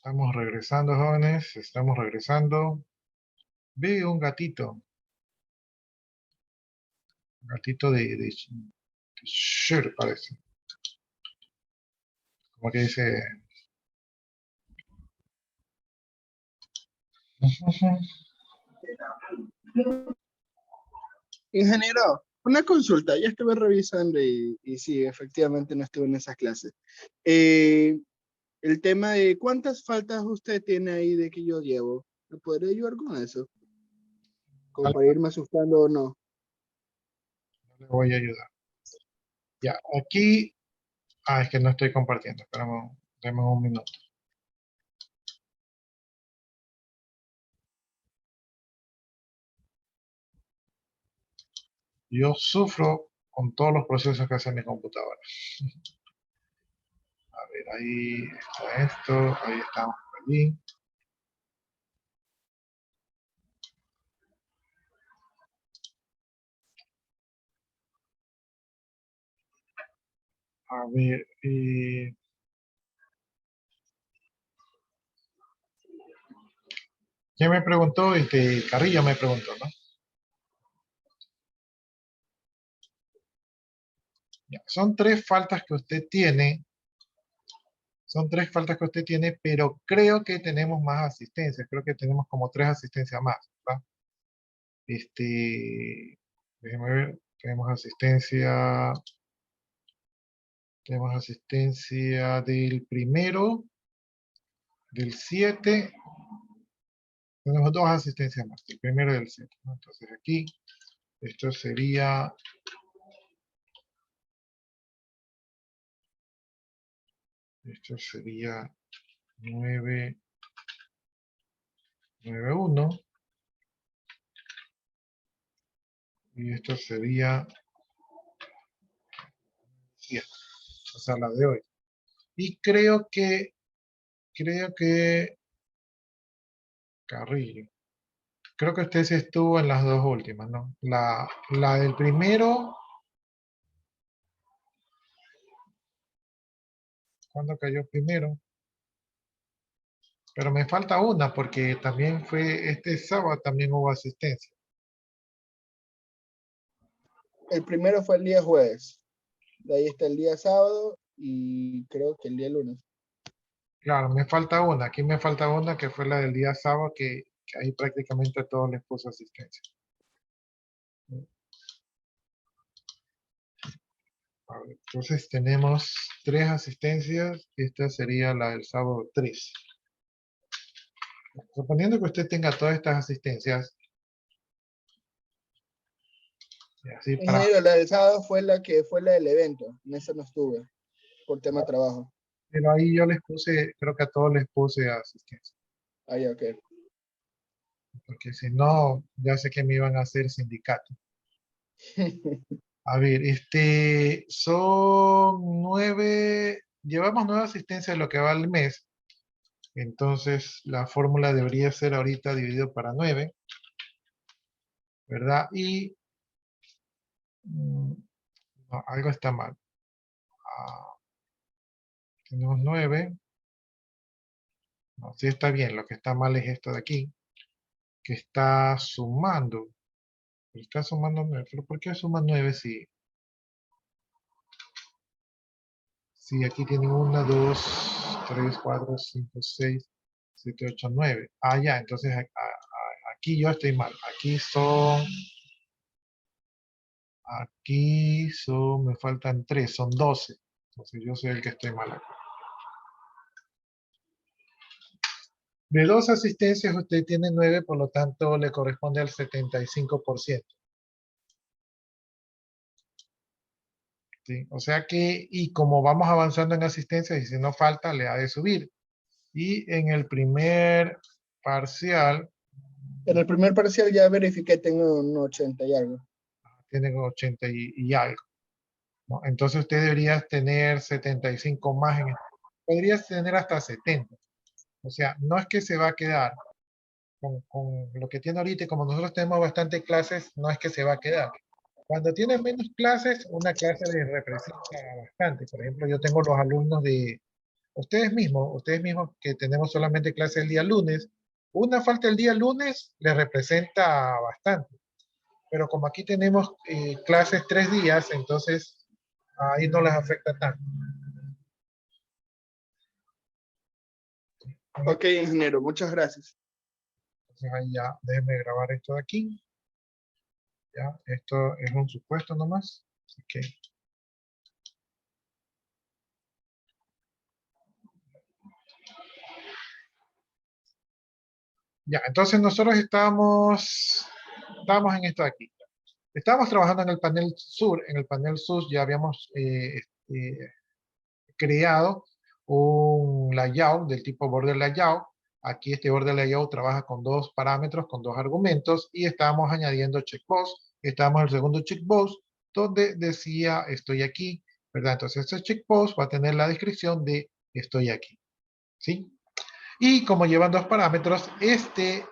Estamos regresando, jóvenes. Estamos regresando. Vi un gatito. Un gatito de Sher, parece. Como que dice... Ingeniero, una consulta, ya estuve revisando y sí, efectivamente no estuve en esas clases. El tema de cuántas faltas usted tiene ahí de que yo llevo, ¿me podría ayudar con eso? Como para irme asustando o no. No le voy a ayudar. Ya, aquí... Ah, es que no estoy compartiendo. Esperamos, deme un minuto. Yo sufro con todos los procesos que hace mi computadora. A ver, ahí está esto, ahí estamos por allí. A ver, ¿quién me preguntó? Carrillo me preguntó, ¿no? Ya, son tres faltas que usted tiene. Son tres faltas que usted tiene, pero creo que tenemos más asistencias. Creo que tenemos como tres asistencias más, ¿verdad? Déjeme ver. Tenemos asistencia del primero, del 7. Tenemos dos asistencias más, el primero y el 7, ¿no? Entonces aquí, esto sería... Esto sería 9, 9, 1. Y esto sería 7. O sea, la de hoy. Y creo que Carrillo. Creo que usted sí estuvo en las dos últimas, ¿no? La del primero... ¿Cuándo cayó primero? Pero me falta una porque también fue este sábado, también hubo asistencia. El primero fue el día jueves, de ahí está el día sábado y creo que el día lunes. Claro, me falta una. Aquí me falta una que fue la del día sábado que ahí prácticamente a todos les puso asistencia. A ver, entonces tenemos tres asistencias. Esta sería la del sábado 3. Suponiendo que usted tenga todas estas asistencias. Y así para... Ingeniero, la del sábado fue la que fue la del evento, en esa no estuve, por tema de trabajo. Pero ahí yo les puse, creo que a todos les puse asistencia. Ah, ya, ok. Porque si no, ya sé que me iban a hacer sindicato. A ver, son 9, llevamos 9 asistencias de lo que va al mes. Entonces, la fórmula debería ser ahorita dividido para 9, ¿verdad? Y no, algo está mal. Tenemos 9. No, sí está bien, lo que está mal es esto de aquí, que está sumando. Está sumando 9, pero ¿por qué suma 9 si aquí tienen 1, 2, 3, 4, 5, 6, 7, 8, 9? Ah, ya, entonces aquí yo estoy mal. Me faltan 3, son 12. Entonces yo soy el que estoy mal acá. De 2 asistencias usted tiene 9, por lo tanto le corresponde al 75%. ¿Sí? O sea que, y como vamos avanzando en asistencias, y si no falta, le ha de subir. Y en el primer parcial, En el primer parcial ya verifiqué, tengo un 80 y algo. tienen 80 y algo, ¿no? Entonces usted debería tener 75 más. Podrías tener hasta 70. O sea, no es que se va a quedar con lo que tiene ahorita, y como nosotros tenemos bastante clases, no es que se va a quedar. Cuando tiene menos clases, una clase le representa bastante. Por ejemplo, yo tengo los alumnos de ustedes mismos que tenemos solamente clase el día lunes, una falta el día lunes les representa bastante. Pero como aquí tenemos clases 3 días, entonces ahí no les afecta tanto. Ok, ingeniero, muchas gracias. Entonces ahí ya, déjenme grabar esto de aquí. Ya, esto es un supuesto nomás. Así que ya, entonces nosotros estábamos en esto de aquí. Estábamos trabajando en el panel sur. En el panel sur ya habíamos creado un layout del tipo border layout. Aquí este border layout trabaja con 2 parámetros, con 2 argumentos, y estamos añadiendo checkbox. Estamos en el segundo checkbox, donde decía estoy aquí, ¿verdad? Entonces este checkbox va a tener la descripción de estoy aquí, ¿sí? Y como llevan 2 parámetros, este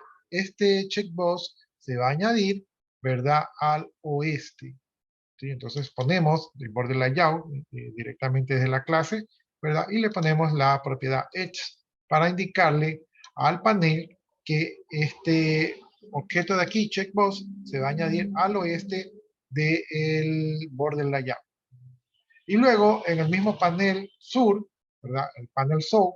checkbox se va a añadir, ¿verdad? Al oeste. ¿Sí? Entonces ponemos el border layout directamente desde la clase, ¿verdad? Y le ponemos la propiedad edge para indicarle al panel que este objeto de aquí, checkbox, se va a añadir al oeste del border layout. Y luego en el mismo panel sur, ¿verdad? El panel sur,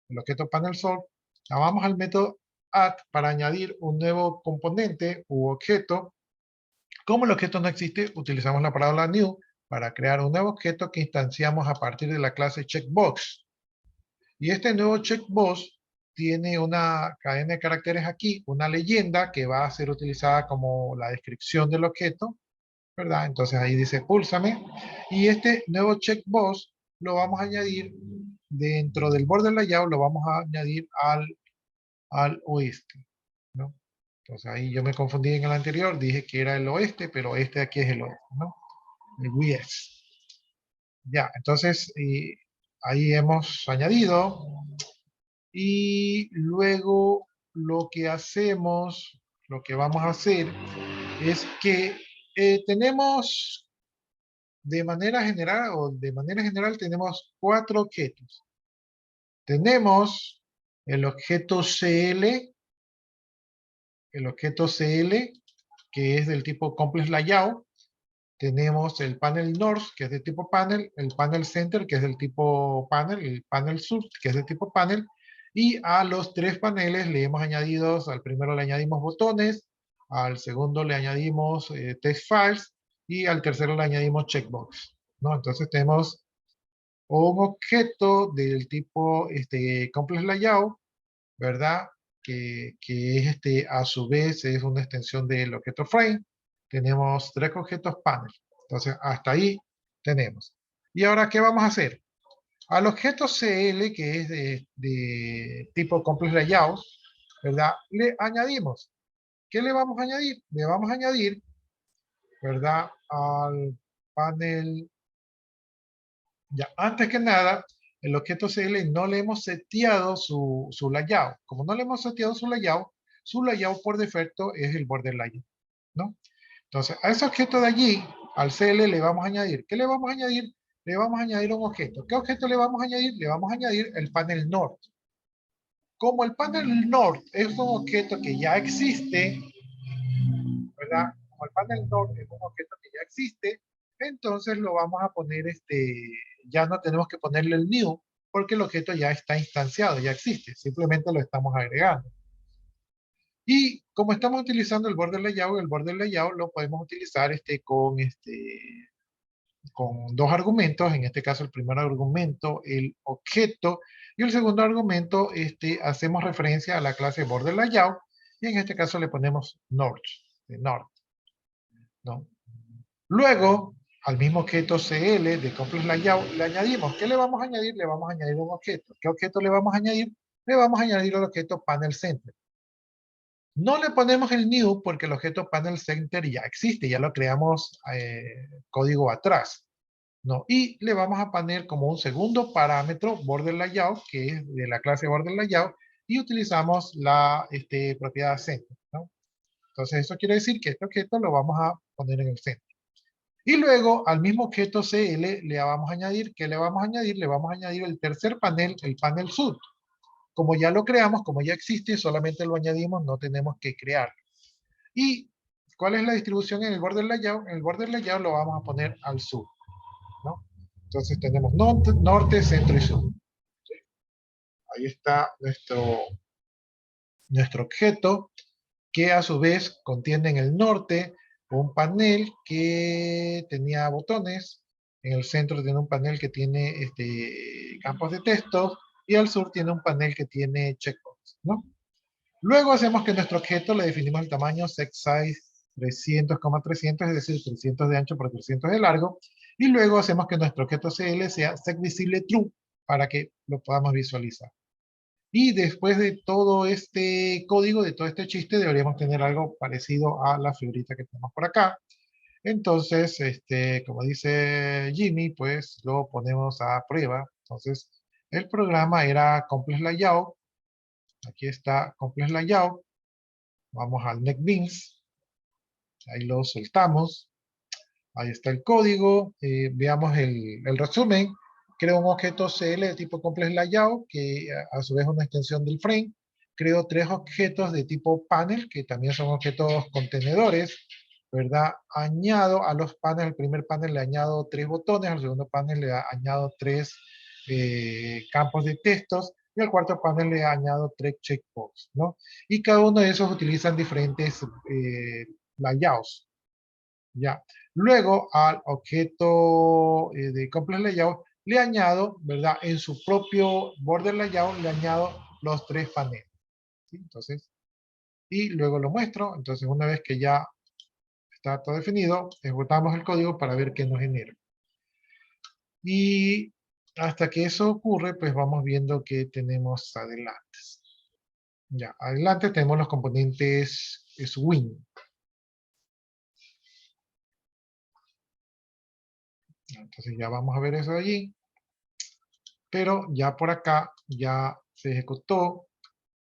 el objeto panel sur, llamamos al método add para añadir un nuevo componente u objeto. Como el objeto no existe, utilizamos la palabra new para crear un nuevo objeto que instanciamos a partir de la clase checkbox. Y este nuevo checkbox tiene una cadena de caracteres aquí, una leyenda que va a ser utilizada como la descripción del objeto, ¿verdad? Entonces ahí dice púlsame. Y este nuevo checkbox lo vamos a añadir dentro del border layout, lo vamos a añadir al oeste, ¿no? Entonces ahí yo me confundí en el anterior, dije que era el oeste, pero este de aquí es el oeste, ¿no? El west. Ya, entonces ahí hemos añadido y luego lo que hacemos, lo que vamos a hacer es que tenemos de manera general tenemos 4 objetos. Tenemos el objeto CL, que es del tipo Complex Layout. Tenemos el panel North, que es de tipo panel, el panel Center, que es del tipo panel, el panel South, que es de tipo panel, y a los 3 paneles le hemos añadido, al primero le añadimos botones, al segundo le añadimos text files, y al tercero le añadimos checkbox, ¿no? Entonces tenemos un objeto del tipo Complex Layout, ¿verdad? Que es a su vez es una extensión del objeto frame. Tenemos 3 objetos panel. Entonces, hasta ahí tenemos. Y ahora, ¿qué vamos a hacer? Al objeto CL, que es de tipo Complex Layout, ¿verdad? Le añadimos. ¿Qué le vamos a añadir? Le vamos a añadir, ¿verdad? Al panel. Ya, antes que nada, el objeto CL no le hemos seteado su layout. Como no le hemos seteado su layout por defecto es el border layout, ¿no? Entonces, a ese objeto de allí, al CL le vamos a añadir. ¿Qué le vamos a añadir? Le vamos a añadir un objeto. ¿Qué objeto le vamos a añadir? Le vamos a añadir el panel North. Como el panel North es un objeto que ya existe, ¿verdad? Como el panel North es un objeto que ya existe, entonces lo vamos a poner, ya no tenemos que ponerle el new, porque el objeto ya está instanciado, ya existe, simplemente lo estamos agregando. Y como estamos utilizando el border layout lo podemos utilizar con 2 argumentos, en este caso el primer argumento, el objeto, y el segundo argumento, hacemos referencia a la clase border layout, y en este caso le ponemos north, de north, ¿no? Luego, al mismo objeto CL de Complex Layout, le añadimos. ¿Qué le vamos a añadir? Le vamos a añadir un objeto. ¿Qué objeto le vamos a añadir? Le vamos a añadir el objeto Panel Center. No le ponemos el new porque el objeto Panel Center ya existe, ya lo creamos código atrás, ¿no? Y le vamos a poner como un segundo parámetro Border Layout, que es de la clase Border Layout, y utilizamos la propiedad Center, ¿no? Entonces eso quiere decir que este objeto lo vamos a poner en el centro. Y luego al mismo objeto CL le vamos a añadir, ¿qué le vamos a añadir? Le vamos a añadir el tercer panel, el panel sud. Como ya lo creamos, como ya existe, solamente lo añadimos, no tenemos que crearlo. ¿Y cuál es la distribución en el border layout? En el border layout lo vamos a poner al sur, ¿no? Entonces tenemos norte, centro y sur. Ahí está nuestro objeto, que a su vez contiene en el norte un panel que tenía botones, en el centro tiene un panel que tiene campos de texto, y al sur tiene un panel que tiene checkbox, ¿no? Luego hacemos que nuestro objeto le definimos el tamaño set size 300,300, es decir, 300 de ancho por 300 de largo, y luego hacemos que nuestro objeto CL sea set visible true para que lo podamos visualizar. Y después de todo este código, de todo este chiste, deberíamos tener algo parecido a la figurita que tenemos por acá. Entonces, como dice Jimmy, pues lo ponemos a prueba. Entonces, el programa era Complex Layout. Aquí está Complex Layout. Vamos al NetBeans. Ahí lo soltamos. Ahí está el código. Veamos el resumen. Creo un objeto CL de tipo Complex Layout, que a su vez es una extensión del frame. Creo 3 objetos de tipo panel, que también son objetos contenedores, ¿verdad? Añado a los paneles, al primer panel le añado 3 botones, al segundo panel le añado 3 campos de textos, y al cuarto panel le añado 3 checkbox, ¿no? Y cada uno de esos utilizan diferentes layouts, ¿ya? Luego al objeto de Complex Layout le añado, ¿verdad? En su propio border layout le añado los 3 paneles, ¿sí? Entonces, y luego lo muestro. Entonces, una vez que ya está todo definido, ejecutamos el código para ver qué nos genera. Y hasta que eso ocurre, pues vamos viendo qué tenemos adelante. Ya, adelante tenemos los componentes swing. Entonces ya vamos a ver eso de allí. Pero ya por acá ya se ejecutó.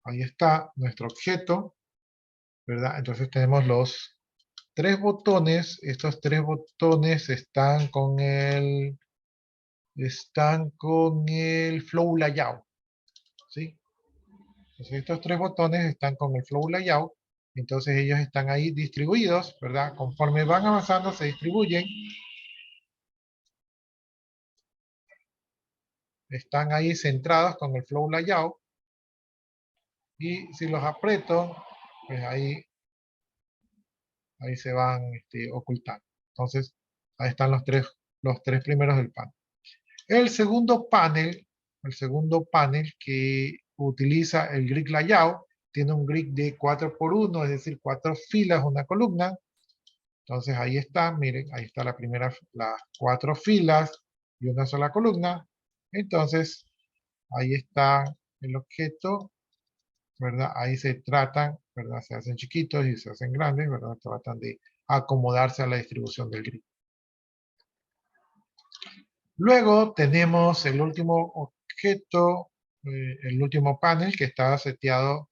Ahí está nuestro objeto, ¿verdad? Entonces tenemos los 3 botones. Estos 3 botones están con el flow layout, ¿sí? Entonces estos 3 botones están con el flow layout. Entonces ellos están ahí distribuidos, ¿verdad? Conforme van avanzando se distribuyen. Están ahí centrados con el flow layout. Y si los aprieto, pues ahí se van ocultando. Entonces, ahí están los tres primeros del panel. El segundo panel que utiliza el grid layout, tiene un grid de 4x1, es decir, 4 filas, una columna. Entonces ahí está, miren, ahí está las 4 filas y una sola columna. Entonces, ahí está el objeto, ¿verdad? Ahí se tratan, ¿verdad? Se hacen chiquitos y se hacen grandes, ¿verdad? Tratan de acomodarse a la distribución del grid. Luego tenemos el último objeto, el último panel que está seteado,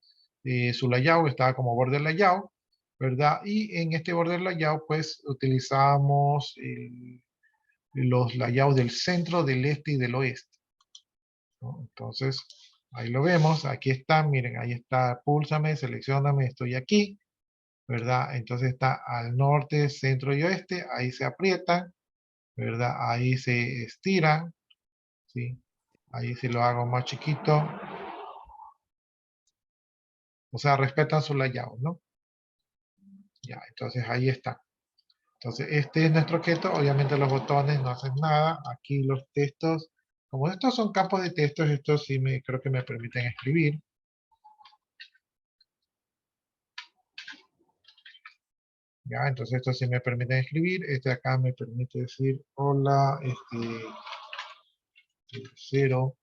su layout está como border layout, ¿verdad? Y en este border layout pues utilizamos los layouts del centro, del este y del oeste, ¿no? Entonces, ahí lo vemos, aquí está, miren, ahí está, púlsame, seleccioname, estoy aquí, ¿verdad? Entonces está al norte, centro y oeste, ahí se aprietan, ¿verdad? Ahí se estiran, ¿sí? Ahí si lo hago más chiquito, o sea, respetan su layout, ¿no? Ya, entonces ahí está. Entonces este es nuestro objeto, obviamente los botones no hacen nada, aquí los textos, como estos son campos de textos, estos sí creo que me permiten escribir. Ya, entonces estos sí me permiten escribir, este acá me permite decir, hola, 0,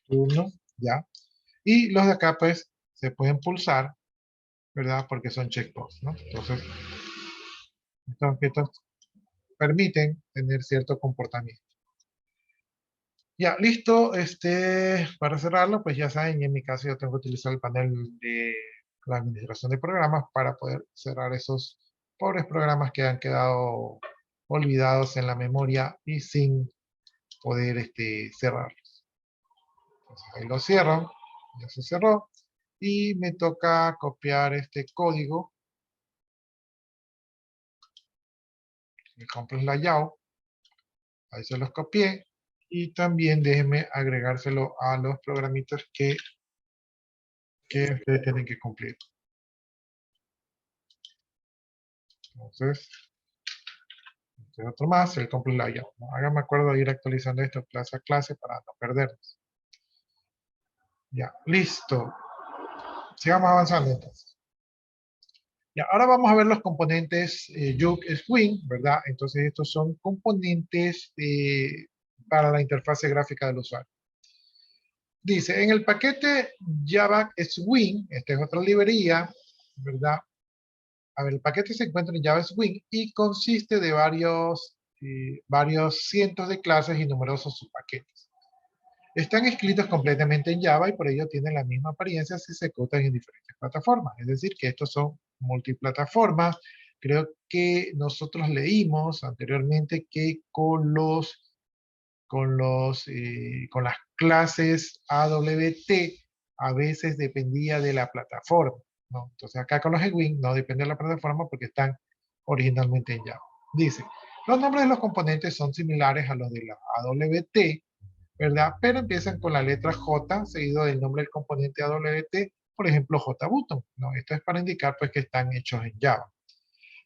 1, ya. Y los de acá pues se pueden pulsar, ¿verdad? Porque son checkbox, ¿no? Entonces, estos objetos permiten tener cierto comportamiento. Ya, listo. Para cerrarlo, pues ya saben, en mi caso yo tengo que utilizar el panel de la administración de programas para poder cerrar esos pobres programas que han quedado olvidados en la memoria y sin poder cerrarlos. Entonces ahí lo cierro, ya se cerró. Y me toca copiar este código. Me compro el layout. Ahí se los copié. Y también déjenme agregárselo a los programitas que ustedes tienen que cumplir. Entonces, este otro más, el complete layout. ¿No? Háganme acuerdo de ir actualizando esto clase a clase para no perdernos. Ya, listo. Sigamos avanzando entonces. Ya, ahora vamos a ver los componentes Yug Swing, ¿verdad? Entonces estos son componentes para la interfase gráfica del usuario. Dice, en el paquete Java Swing, esta es otra librería, ¿verdad? A ver, el paquete se encuentra en Java Swing y consiste de varios cientos de clases y numerosos subpaquetes. Están escritos completamente en Java y por ello tienen la misma apariencia si se ejecutan en diferentes plataformas. Es decir, que estos son multiplataformas. Creo que nosotros leímos anteriormente que con las clases AWT a veces dependía de la plataforma, ¿no? Entonces acá con los Swing no depende de la plataforma porque están originalmente en Java. Dice, los nombres de los componentes son similares a los de la AWT, ¿verdad? Pero empiezan con la letra J seguido del nombre del componente AWT, por ejemplo JButton, ¿no? Esto es para indicar pues que están hechos en Java.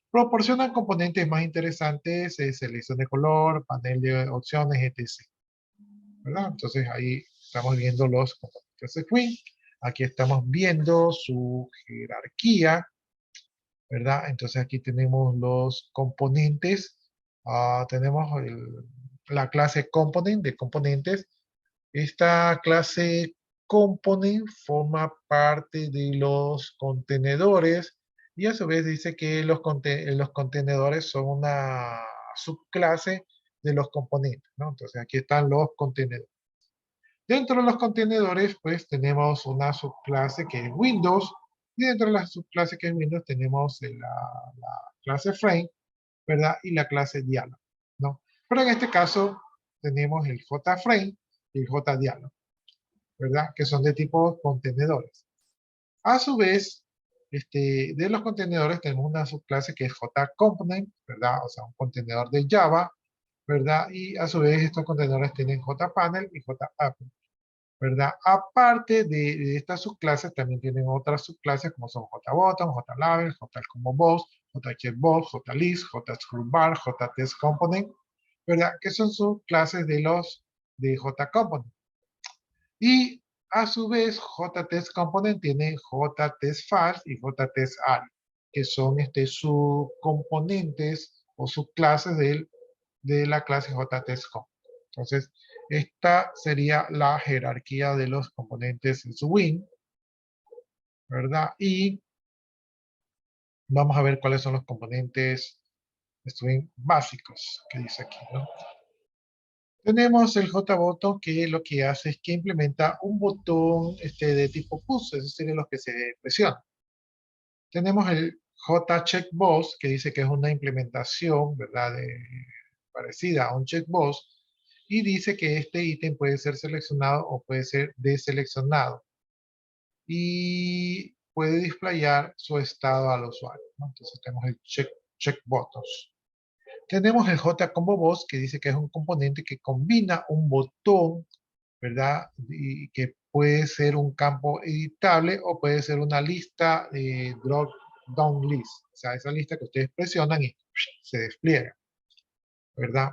Proporcionan componentes más interesantes, selección de color, panel de opciones, etc. ¿Verdad? Entonces ahí estamos viendo los componentes de Swing. Aquí estamos viendo su jerarquía, ¿verdad? Entonces aquí tenemos los componentes. Tenemos la clase component de componentes. Esta clase component forma parte de los contenedores y a su vez dice que los contenedores son una subclase de los componentes, ¿no? Entonces aquí están los contenedores. Dentro de los contenedores, pues tenemos una subclase que es Windows y dentro de la subclase que es Windows tenemos la clase Frame, ¿verdad? Y la clase Dialog, ¿no? Pero en este caso tenemos el JFrame y el JDialog, ¿verdad? Que son de tipo contenedores. A su vez, de los contenedores tenemos una subclase que es JComponent, ¿verdad? O sea, un contenedor de Java, ¿verdad? Y a su vez estos contenedores tienen JPanel y JApp, ¿verdad? Aparte de estas subclases, también tienen otras subclases como son JButton, JLabel, JComboBoss, JCheckBox, JList, JScrewBar, JTestComponent, ¿verdad? Que son subclases de JComponent. Y a su vez, JTestComponent tiene JTestFiles y JTestArray, que son subcomponentes o subclases de la clase JTestComponent. Entonces, esta sería la jerarquía de los componentes Swing, ¿verdad? Y vamos a ver cuáles son los componentes Swing básicos que dice aquí, ¿no? Tenemos el JButton que lo que hace es que implementa un botón de tipo push, es decir, de los que se presionan. Tenemos el JCheckBox que dice que es una implementación, ¿verdad? Parecida a un checkbox y dice que este ítem puede ser seleccionado o puede ser deseleccionado y puede displayar su estado al usuario, ¿no? Entonces tenemos el checkbuttons. Tenemos el JComboBoss que dice que es un componente que combina un botón, ¿verdad? Y que puede ser un campo editable o puede ser una lista drop down list. O sea, esa lista que ustedes presionan y se despliega, ¿verdad?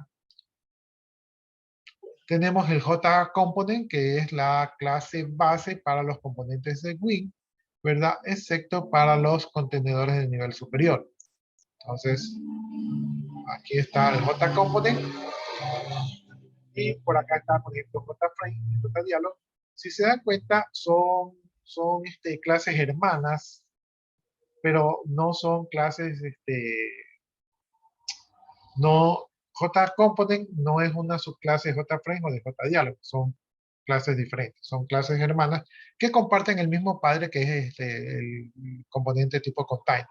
Tenemos el JComponent, que es la clase base para los componentes de Wing, ¿verdad? Excepto para los contenedores de nivel superior. Entonces, aquí está el JComponent. Y por acá está, por ejemplo, JFrame y JDialog. Si se dan cuenta, son clases hermanas, pero no son clases, no, JComponent no es una subclase de JFrame o de JDialog, son clases diferentes, son clases hermanas que comparten el mismo padre que es el componente tipo container.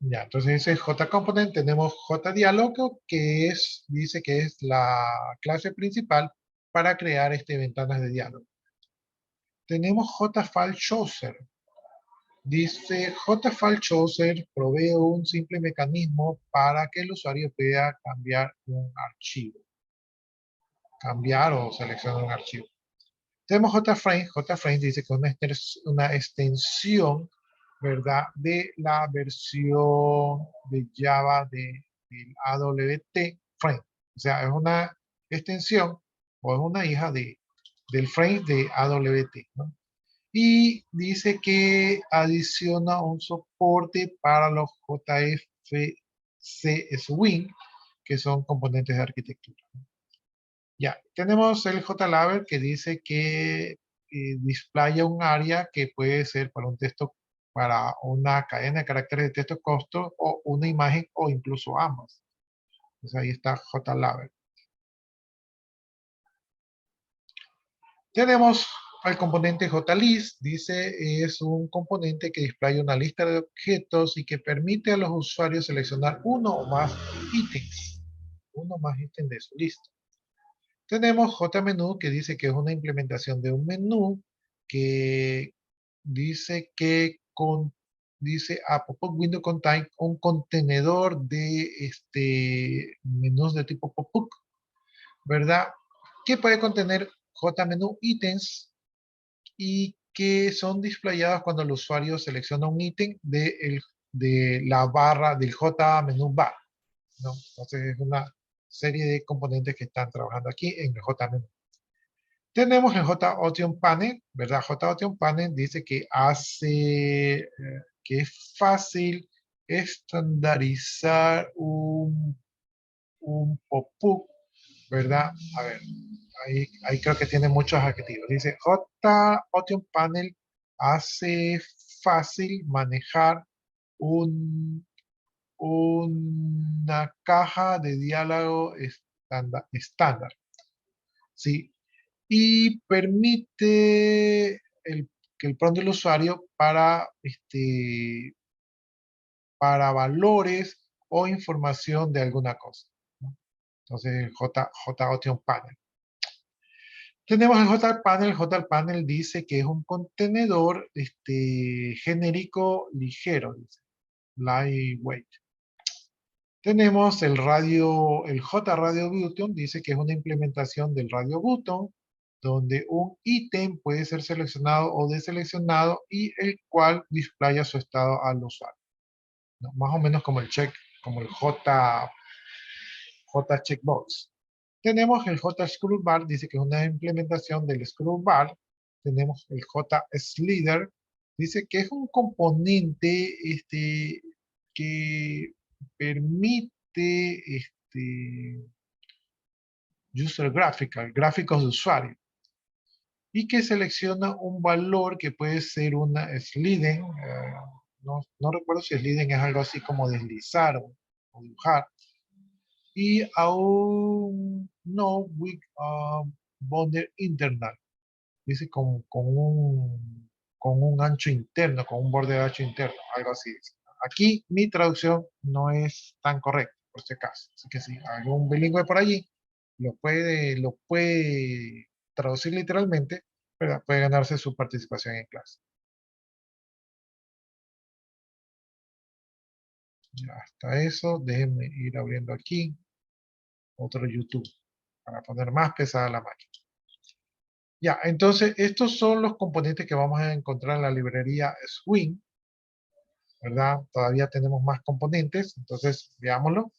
Ya, entonces ese JComponent, tenemos JDialogo, que dice que es la clase principal para crear ventanas de diálogo. Tenemos JFileChooser. Dice, JFileChooser provee un simple mecanismo para que el usuario pueda cambiar un archivo. Cambiar o seleccionar un archivo. Tenemos JFrame. JFrame dice que es una extensión, ¿verdad?, de la versión de Java del AWT Frame. O sea, es una extensión o es una hija del frame de AWT, ¿no? Y dice que adiciona un soporte para los JFC Swing, que son componentes de arquitectura. Ya, tenemos el JLabel que dice que displaya un área que puede ser para un texto, para una cadena de caracteres de texto costo, o una imagen, o incluso ambas. Entonces ahí está JLabel. Tenemos al componente JList. Dice, es un componente que displaya una lista de objetos y que permite a los usuarios seleccionar uno o más ítems. Uno más ítems de su lista. Tenemos JMenu, que dice que es una implementación de un menú que dice que dice a pop-up window contain un contenedor de menús de tipo pop-up, ¿verdad? Que puede contener JMenu ítems y que son displayados cuando el usuario selecciona un ítem de la barra del JMenu bar, ¿no? Entonces es una serie de componentes que están trabajando aquí en el JMenu. Tenemos el JAuthn Panel, ¿verdad? JAuthn Panel dice que que es fácil estandarizar un pop-up, ¿verdad? A ver, ahí creo que tiene muchos adjetivos. Dice, JAuthn Panel hace fácil manejar una caja de diálogo estándar, ¿sí? Y permite que el prompt del usuario para valores o información de alguna cosa, ¿no? Entonces, el JAuthn Panel. Tenemos el JPanel. El JPanel dice que es un contenedor genérico ligero, dice, lightweight. Tenemos el JRadio Button, dice que es una implementación del Radio Button, donde un ítem puede ser seleccionado o deseleccionado y el cual displaya su estado al usuario, ¿no? Más o menos como el Checkbox. Tenemos el JScrollBar, dice que es una implementación del scrollbar. Tenemos el JSlider, dice que es un componente que permite user graphical, gráficos de usuario, y que selecciona un valor que puede ser una sliding, no recuerdo si sliding es algo así como deslizar o dibujar, y aún no with border internal, dice con un ancho interno, con un borde de ancho interno, algo así dice. Aquí mi traducción no es tan correcta, por este caso. Así que si algún bilingüe por allí lo puede traducir literalmente, ¿verdad? Puede ganarse su participación en clase. Ya está eso. Déjenme ir abriendo aquí otro YouTube para poner más pesada la máquina. Ya, entonces estos son los componentes que vamos a encontrar en la librería Swing, ¿verdad? Todavía tenemos más componentes, entonces veámoslo.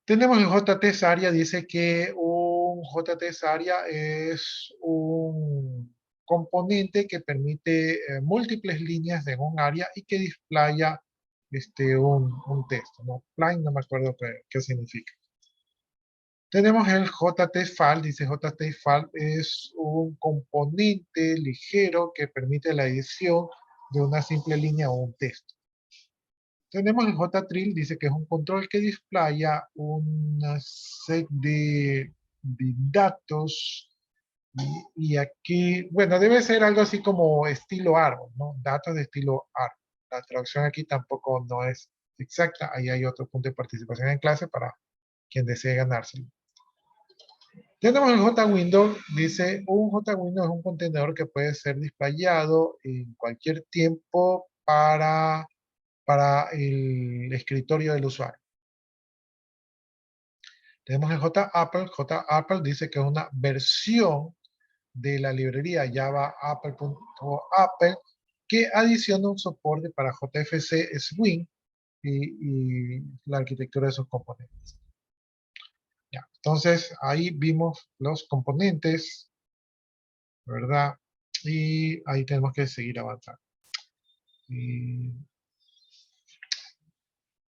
Tenemos el JTest-Area, dice que un JTest-Area es un componente que permite múltiples líneas en un área y que displaya un texto, ¿no? Plain, no me acuerdo qué significa. Tenemos el JTestFile, dice JTestFile es un componente ligero que permite la edición de una simple línea o un texto. Tenemos el JTril, dice que es un control que displaya una set de datos. Y aquí, bueno, debe ser algo así como estilo árbol, ¿no? Datos de estilo árbol. La traducción aquí tampoco no es exacta. Ahí hay otro punto de participación en clase para quien desee ganárselo. Tenemos el JWindow, dice un JWindow es un contenedor que puede ser displayado en cualquier tiempo para el escritorio del usuario. Tenemos el JApple. JApple dice que es una versión de la librería Java Apple.apple que adiciona un soporte para JFC Swing y la arquitectura de sus componentes. Ya, entonces ahí vimos los componentes, ¿verdad? Y ahí tenemos que seguir avanzando. Y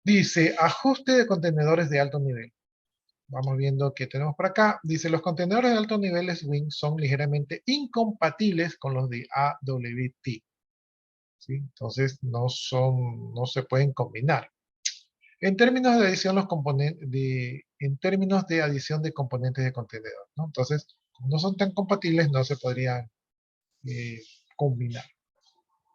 dice, ajuste de contenedores de alto nivel. Vamos viendo qué tenemos por acá. Dice, los contenedores de alto nivel Swing son ligeramente incompatibles con los de AWT. ¿Sí? Entonces, no se pueden combinar. En términos de adición, en términos de adición de componentes de contenedor, ¿no? Entonces, como no son tan compatibles, no se podrían combinar.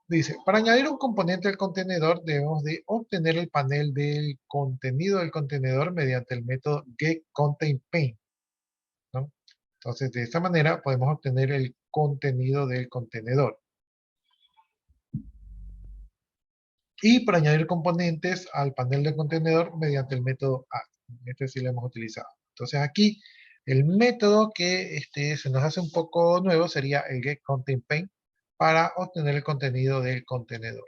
Dice, para añadir un componente al contenedor, debemos de obtener el panel del contenido del contenedor mediante el método getContentPane, ¿no? Entonces, de esta manera podemos obtener el contenido del contenedor. Y para añadir componentes al panel de contenedor mediante el método add. Este sí lo hemos utilizado. Entonces aquí el método que se nos hace un poco nuevo sería el getContentPane para obtener el contenido del contenedor.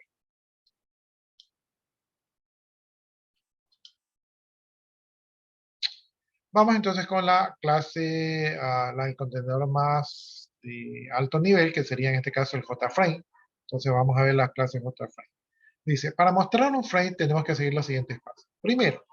Vamos entonces con la clase, el contenedor más de alto nivel, que sería en este caso el JFrame. Entonces vamos a ver la clase JFrame. Dice, para mostrar un frame tenemos que seguir los siguientes pasos. Primero,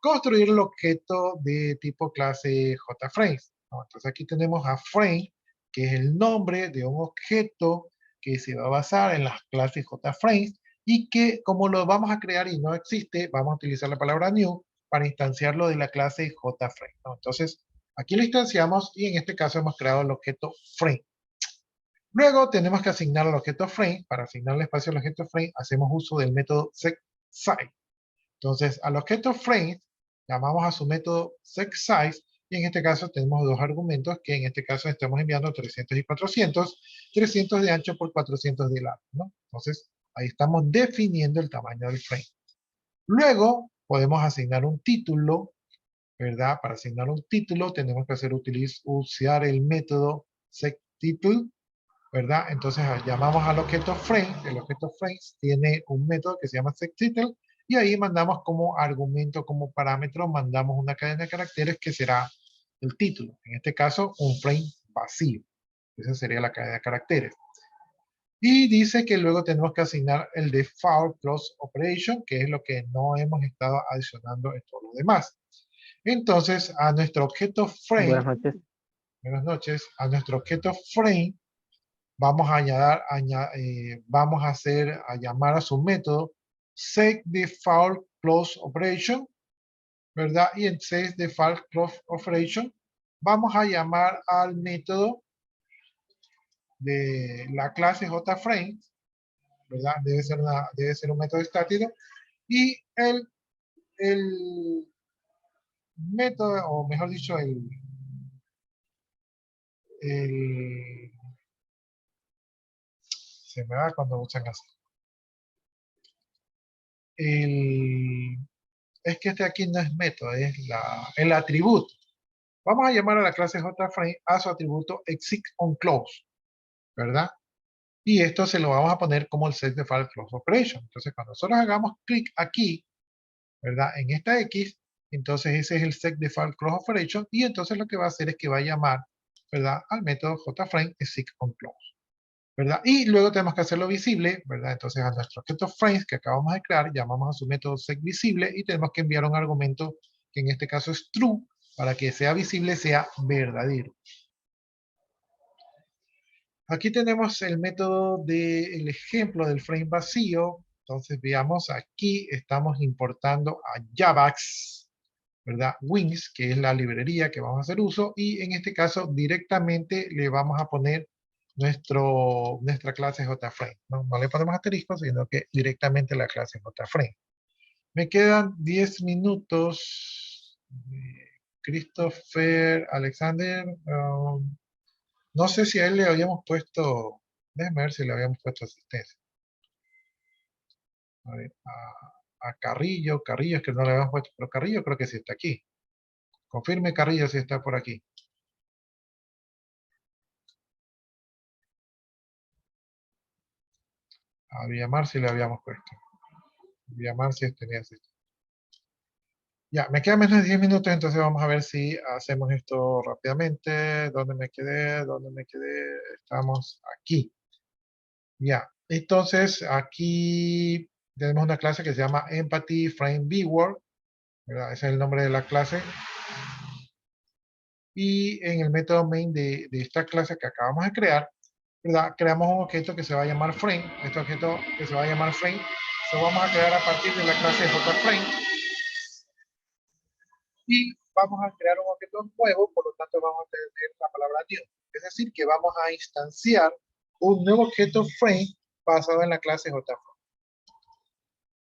construir el objeto de tipo clase JFrames. ¿No? Entonces aquí tenemos a frame, que es el nombre de un objeto que se va a basar en las clases JFrames y que como lo vamos a crear y no existe, vamos a utilizar la palabra new para instanciarlo de la clase JFrame. ¿No? Entonces aquí lo instanciamos y en este caso hemos creado el objeto frame. Luego tenemos que asignar al objeto frame. Para asignarle espacio al objeto frame, hacemos uso del método setSize. Entonces, al objeto frame, llamamos a su método setSize, y en este caso tenemos dos argumentos, que en este caso estamos enviando 300 y 400, 300 de ancho por 400 de largo, ¿no? Entonces, ahí estamos definiendo el tamaño del frame. Luego, podemos asignar un título, ¿verdad? Para asignar un título, tenemos que usar el método setTitle, ¿verdad? Entonces llamamos al objeto frame. El objeto frame tiene un método que se llama setTitle y ahí mandamos como argumento, como parámetro, mandamos una cadena de caracteres que será el título. En este caso, un frame vacío. Esa sería la cadena de caracteres. Y dice que luego tenemos que asignar el default close operation, que es lo que no hemos estado adicionando en todo lo demás. Entonces, a nuestro objeto frame, Buenas noches. buenas noches, a nuestro objeto frame, vamos a llamar a su método setDefaultCloseOperation, ¿verdad? Y en setDefaultCloseOperation vamos a llamar al método de la clase JFrame, ¿verdad? Debe ser un método estático. Y el método, o mejor dicho, se me va cuando usan así. Es que este aquí no es método, es el atributo. Vamos a llamar a la clase JFrame a su atributo exitOnClose, ¿verdad? Y esto se lo vamos a poner como el setDefaultCloseOperation. Entonces, cuando nosotros hagamos clic aquí, ¿verdad? En esta X, entonces ese es el setDefaultCloseOperation y entonces lo que va a hacer es que va a llamar, ¿verdad? Al método JFrame exitOnClose, ¿verdad? Y luego tenemos que hacerlo visible, ¿verdad? Entonces a nuestro objeto frames que acabamos de crear, llamamos a su método setVisible y tenemos que enviar un argumento que en este caso es true, para que sea visible, sea verdadero. Aquí tenemos el método del ejemplo del frame vacío. Entonces, veamos, aquí estamos importando a Javax, ¿verdad? Wings, que es la librería que vamos a hacer uso, y en este caso directamente le vamos a poner nuestra clase JFrame. No le ponemos asterisco, sino que directamente la clase JFrame. Me quedan 10 minutos. Christopher, Alexander, no sé si a él le habíamos puesto, déjame ver si le habíamos puesto asistencia. A ver, a Carrillo es que no le habíamos puesto, pero Carrillo creo que sí está aquí. Confirme Carrillo si está por aquí. A Villamar si le habíamos puesto. Villamar si tenía asistencia. Ya, me quedan menos de 10 minutos, entonces vamos a ver si hacemos esto rápidamente. ¿Dónde me quedé? ¿Dónde me quedé? Estamos aquí. Ya, entonces aquí tenemos una clase que se llama Empathy Frame Viewer, ¿verdad? Ese es el nombre de la clase. Y en el método main de esta clase que acabamos de crear, ¿verdad? Creamos un objeto que se va a llamar frame. Este objeto que se va a llamar frame, lo vamos a crear a partir de la clase JFrame. Y vamos a crear un objeto nuevo, por lo tanto vamos a tener la palabra new. Es decir, que vamos a instanciar un nuevo objeto frame basado en la clase JFrame.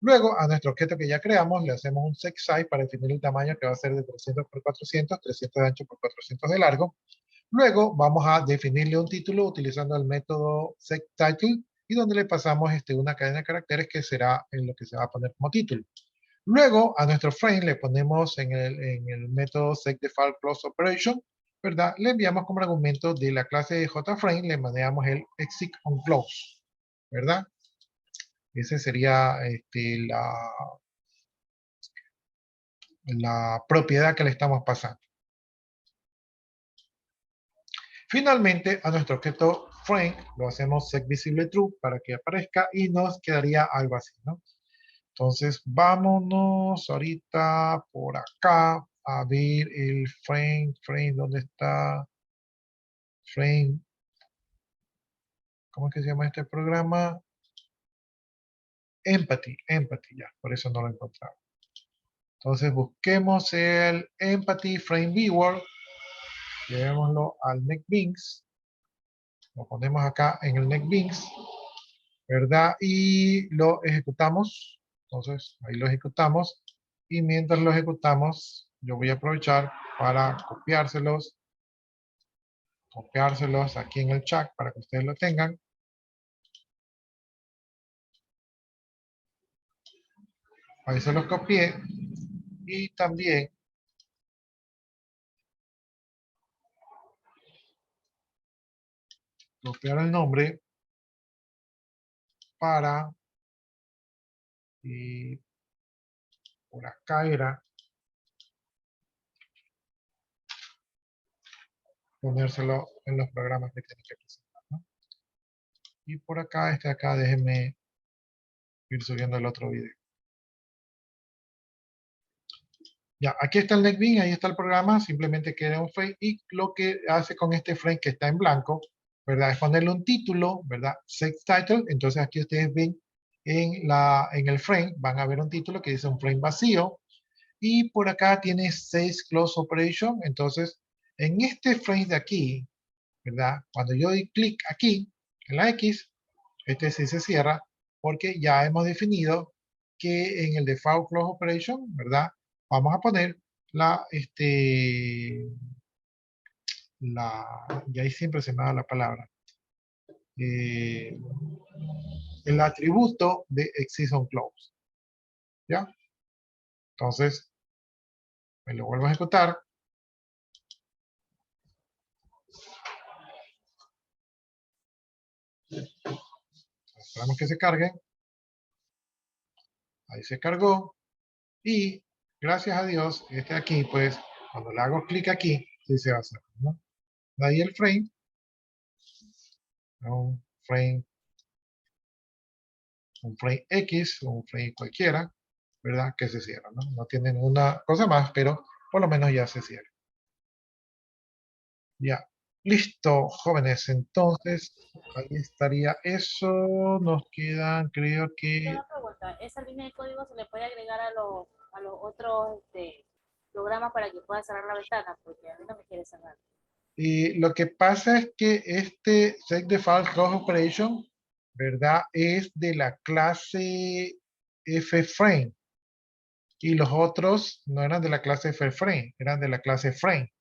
Luego, a nuestro objeto que ya creamos, le hacemos un set size para definir el tamaño que va a ser de 300 por 400, 300 de ancho por 400 de largo. Luego, vamos a definirle un título utilizando el método setTitle y donde le pasamos una cadena de caracteres que será en lo que se va a poner como título. Luego, a nuestro frame le ponemos en el método setDefaultCloseOperation, ¿verdad? Le enviamos como argumento de la clase de JFrame, le manejamos el exitOnClose, ¿verdad? Esa sería la propiedad que le estamos pasando. Finalmente, a nuestro objeto frame lo hacemos setVisibleTrue para que aparezca y nos quedaría algo así, ¿no? Entonces, vámonos ahorita por acá a ver el frame, ¿dónde está? Frame, ¿cómo es que se llama este programa? Empathy, ya, por eso no lo encontraba. Entonces, busquemos el Empathy Frame Viewer, llevémoslo al NetBeans, lo ponemos acá en el NetBeans, ¿verdad? Y lo ejecutamos. Entonces, ahí lo ejecutamos. Y mientras lo ejecutamos, yo voy a aprovechar para copiárselos aquí en el chat para que ustedes lo tengan. Ahí se los copié. Y también copiar el nombre para, y por acá era, ponérselo en los programas que tienen que presentar, ¿no? Y por acá, acá, déjenme ir subiendo el otro video. Ya, aquí está el NetBeans, ahí está el programa, simplemente queda un frame y lo que hace con este frame que está en blanco, ¿verdad? Es ponerle un título, ¿verdad? Set title, entonces aquí ustedes ven en el frame, van a ver un título que dice un frame vacío y por acá tiene 6 close operation, entonces en este frame de aquí, ¿verdad? Cuando yo doy clic aquí, en la X, este sí se cierra porque ya hemos definido que en el default close operation, ¿verdad? Vamos a poner y ahí siempre se me da la palabra, eh, el atributo de ExitOnClose, ¿ya? Entonces, me lo vuelvo a ejecutar. Esperamos que se cargue. Ahí se cargó. Y gracias a Dios, aquí, pues, cuando le hago clic aquí, sí se va a hacer, ¿no? De ahí el frame, un frame, un frame X, un frame cualquiera, ¿verdad? Que se cierra, ¿no? No tiene ninguna cosa más, pero por lo menos ya se cierra. Ya. Listo, jóvenes. Entonces, ahí estaría eso. Nos quedan, creo que pregunta. ¿Esa línea de código se le puede agregar a los otros programas para que pueda cerrar la ventana? Porque a mí no me quiere cerrar. Y lo que pasa es que este set default close operation, ¿verdad? Es de la clase FFrame. Y los otros no eran de la clase FFrame, eran de la clase frame.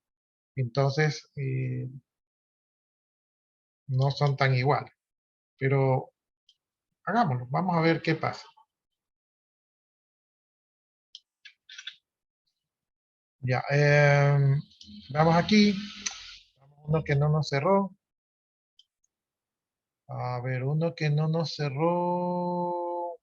Entonces, no son tan iguales. Pero hagámoslo, vamos a ver qué pasa. Ya, vamos aquí. Uno que no nos cerró. A ver, uno que no nos cerró.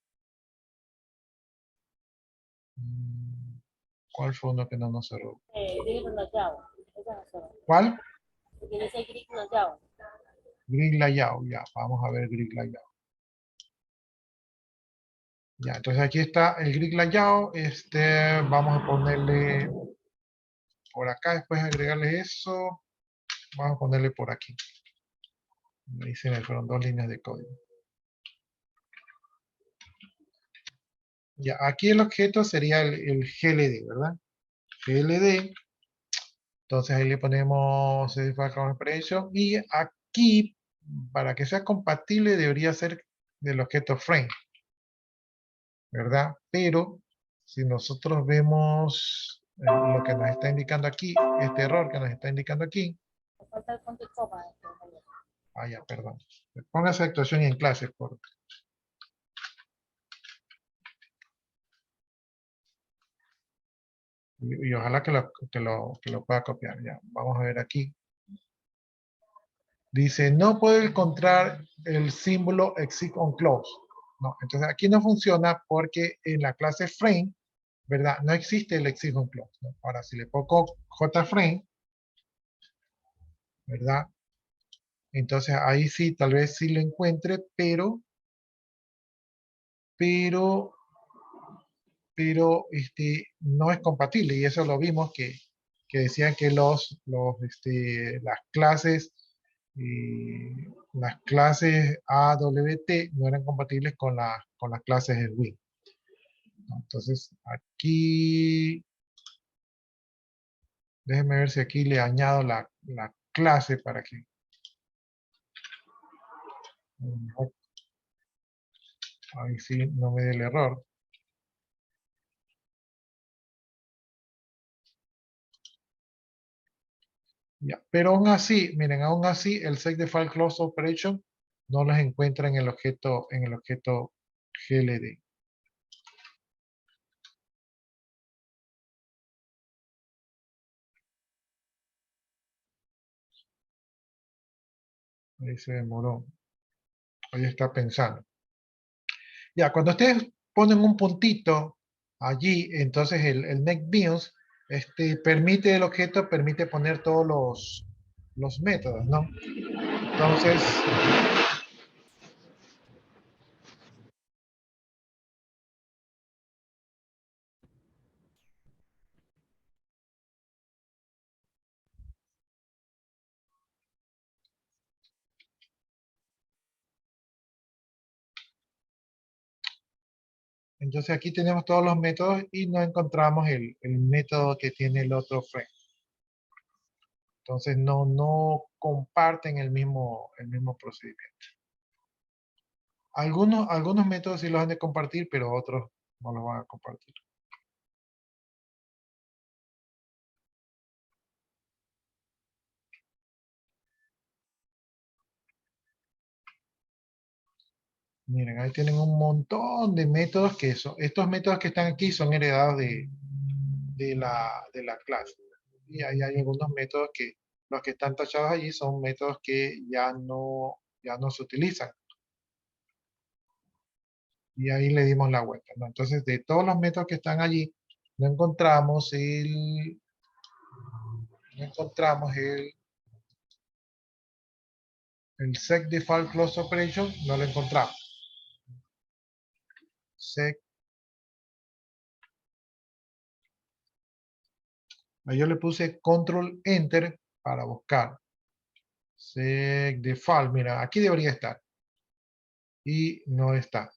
¿Cuál fue uno que no nos cerró? Grid layout. Esa no cerró. ¿Cuál? Porque dice grid layout. Grid layout, ya, vamos a ver grid layout. Ya, entonces aquí está el grid layout. Vamos a ponerle por acá, después de agregarle eso, vamos a ponerle por aquí. Ahí se me fueron 2 líneas de código. Ya, aquí el objeto sería el GLD, ¿verdad? GLD. Entonces ahí le ponemos Certified Cloud Operation. Y aquí, para que sea compatible, debería ser del objeto frame, ¿verdad? Pero si nosotros vemos lo que nos está indicando aquí, este error que nos está indicando aquí. Me falta el punto y coma. Ah, ya, perdón. Póngase actuación en clase, por y ojalá que lo pueda copiar. Ya, vamos a ver aquí. Dice, no puedo encontrar el símbolo exit on close. No, entonces aquí no funciona porque en la clase frame, ¿verdad? No existe el exit on close, ¿no? Ahora, si le pongo jframe, ¿verdad? Entonces ahí sí, tal vez sí lo encuentre, pero no es compatible. Y eso lo vimos que decían que las clases AWT no eran compatibles con las clases de Win. Entonces, aquí, déjenme ver si aquí le añado la clase para que, ahí sí no me dé el error. Ya, pero aún así, miren, aún así el set default close operation no los encuentra en el objeto GLD. Ahí se demoró. Ahí está pensando. Ya, cuando ustedes ponen un puntito allí, entonces el NetBeans permite el objeto, permite poner todos los métodos, ¿no? Entonces, aquí tenemos todos los métodos y no encontramos el método que tiene el otro frame. Entonces no comparten el mismo procedimiento. Algunos métodos sí los han de compartir, pero otros no los van a compartir. Miren, ahí tienen un montón de métodos que son, estos métodos que están aquí son heredados de la clase. Y ahí hay algunos métodos que, los que están tachados allí son métodos que ya no se utilizan. Y ahí le dimos la vuelta, ¿no? Entonces, de todos los métodos que están allí, no encontramos el set default close operation, no lo encontramos. Set. Ahí yo le puse control enter para buscar. Set default, mira, aquí debería estar. Y no está.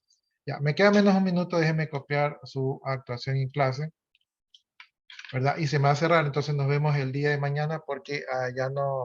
Ya, me queda menos un minuto, déjeme copiar su actuación en clase, ¿verdad? Y se me va a cerrar, entonces nos vemos el día de mañana porque ya no,